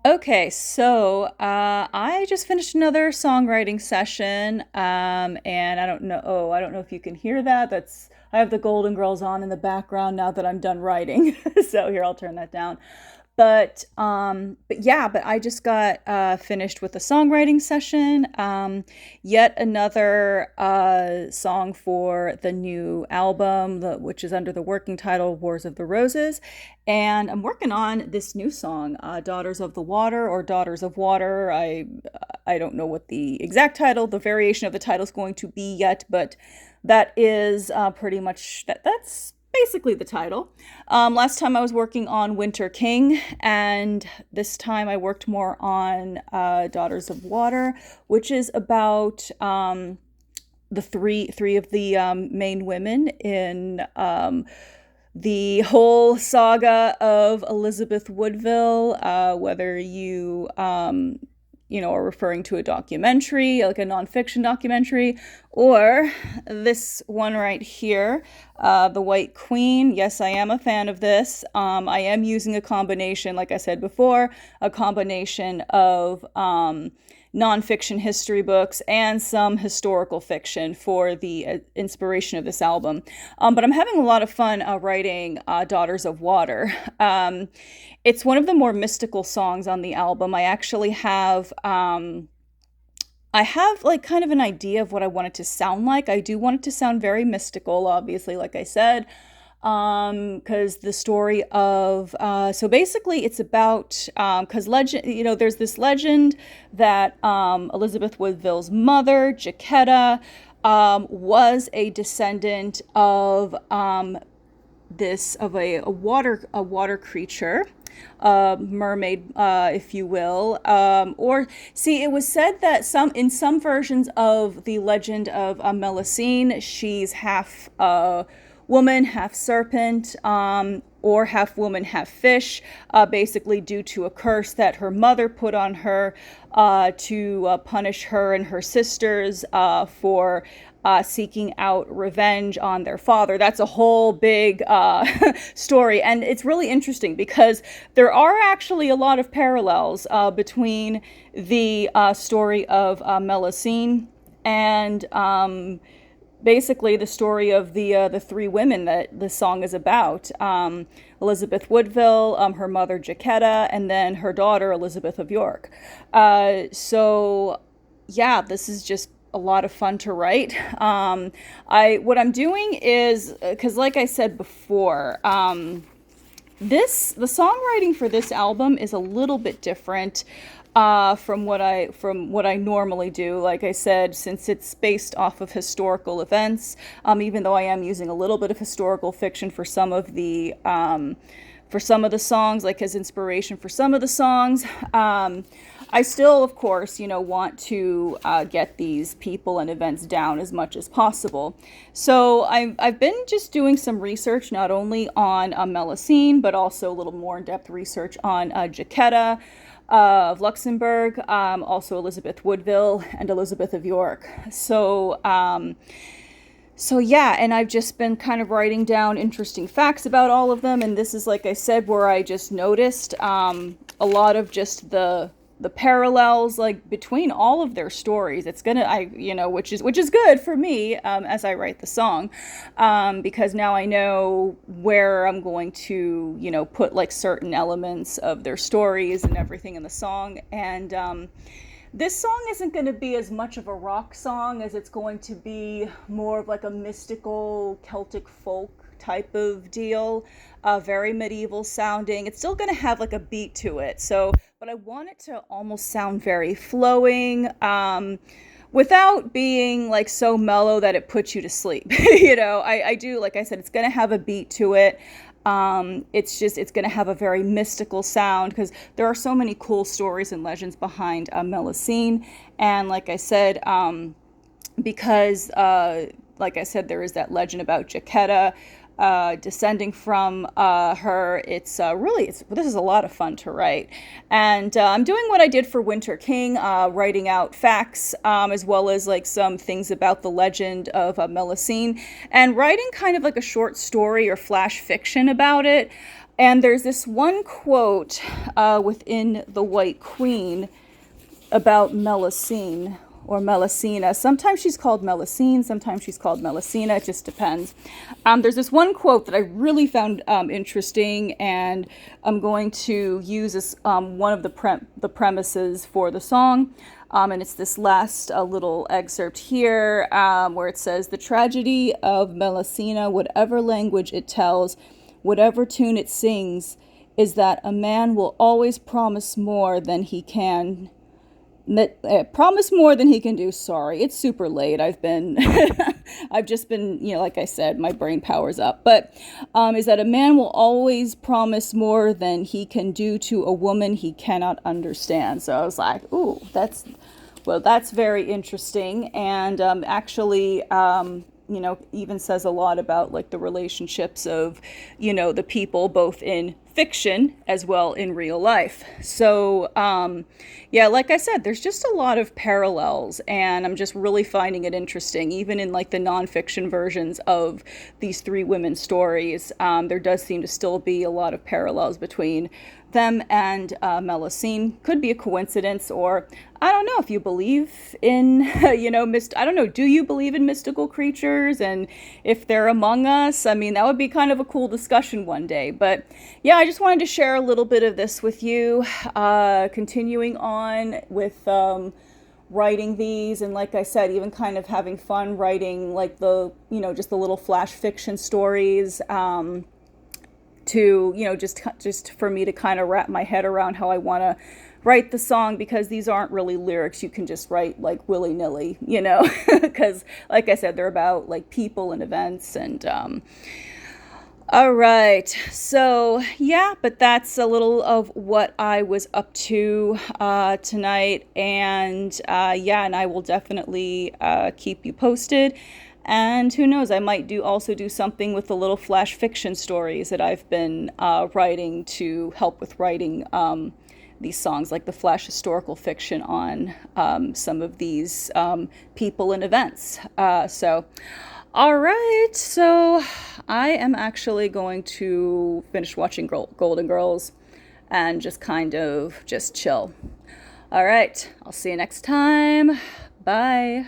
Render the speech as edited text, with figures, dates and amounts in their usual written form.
Okay, so I just finished another songwriting session, and I don't know if you can hear that. I have the Golden Girls on in the background now that I'm done writing. So here, I'll turn that down. But I just got finished with a songwriting session. Yet another song for the new album, which is under the working title Wars of the Roses. And I'm working on this new song, Daughters of the Water or Daughters of Water. I don't know what the exact title, the variation of the title is going to be yet, but that is pretty much that's basically the title. Last time I was working on Winter King, and this time I worked more on Daughters of Water, which is about the three of the main women in the whole saga of Elizabeth Woodville. Whether you are referring to a documentary, like a nonfiction documentary, or this one right here, The White Queen. Yes, I am a fan of this. I am using a combination, like I said before, a combination of nonfiction history books and some historical fiction for the inspiration of this album. But I'm having a lot of fun writing Daughters of Water. It's one of the more mystical songs on the album. I have like kind of an idea of what I want it to sound like. I do want it to sound very mystical, obviously, like I said, because the story of so basically it's about because legend, there's this legend that Elizabeth Woodville's mother, Jacquetta, was a descendant of a water creature, mermaid, if you will. Or see, it was said that in some versions of the legend of Melusine, she's half woman, half serpent, or half woman, half fish, basically due to a curse that her mother put on her to punish her and her sisters for seeking out revenge on their father. That's a whole big story, and it's really interesting because there are actually a lot of parallels between the story of Melusine and basically the story of the three women that the song is about. Elizabeth Woodville, her mother Jacquetta, and then her daughter Elizabeth of York. So yeah, this is just a lot of fun to write. What I'm doing is, because like I said before, the songwriting for this album is a little bit different from what I normally do. Like I said, since it's based off of historical events, even though I am using a little bit of historical fiction for some of the songs, like as inspiration for some of the songs. I still, of course, want to get these people and events down as much as possible. So I've been just doing some research, not only on Melusine, but also a little more in-depth research on Jacquetta of Luxembourg, also Elizabeth Woodville, and Elizabeth of York. So yeah, and I've just been kind of writing down interesting facts about all of them, and this is, like I said, where I just noticed a lot of just the parallels, like between all of their stories. It's which is good for me as I write the song, because now I know where I'm going to put like certain elements of their stories and everything in the song. And this song isn't going to be as much of a rock song as it's going to be more of like a mystical Celtic folk type of deal, very medieval sounding. It's still going to have like a beat to it. But I want it to almost sound very flowing, without being like so mellow that it puts you to sleep. I do, like I said, it's going to have a beat to it. It's going to have a very mystical sound because there are so many cool stories and legends behind Melusine. And like I said, because like I said, there is that legend about Jacquetta descending from her. This is a lot of fun to write. And I'm doing what I did for Winter King, writing out facts, as well as like some things about the legend of Melusine, and writing kind of like a short story or flash fiction about it. And there's this one quote within The White Queen about Melusine or Melusina. Sometimes she's called Melusine, sometimes she's called Melusina. It just depends. There's this one quote that I really found interesting, and I'm going to use as one of the premises for the song. And it's this last little excerpt here where it says, "The tragedy of Melusina, whatever language it tells, whatever tune it sings, is that a man will always promise more than he can promise more than he can do." Sorry, it's super late. I've just been, like I said, my brain power's up. But is that a man will always promise more than he can do to a woman he cannot understand. So I was like, ooh, that's very interesting. And actually, even says a lot about like the relationships of, the people both in fiction as well in real life. So, like I said, there's just a lot of parallels, and I'm just really finding it interesting. Even in like the nonfiction versions of these three women's stories, there does seem to still be a lot of parallels between them and Melusine. Could be a coincidence, or I don't know if you believe in, I don't know, do you believe in mystical creatures and if they're among us? I mean, that would be kind of a cool discussion one day. But yeah, I just wanted to share a little bit of this with you, continuing on with writing these, and like I said, even kind of having fun writing like the, just the little flash fiction stories, to, just for me to kind of wrap my head around how I want to write the song, because these aren't really lyrics you can just write like willy-nilly, because like I said, they're about like people and events. And all right, so yeah, but that's a little of what I was up to tonight. And and I will definitely keep you posted. And who knows, I might also do something with the little flash fiction stories that I've been writing to help with writing these songs, like the flash historical fiction on some of these people and events. All right, so I am actually going to finish watching Golden Girls and just kind of just chill. All right, I'll see you next time. Bye.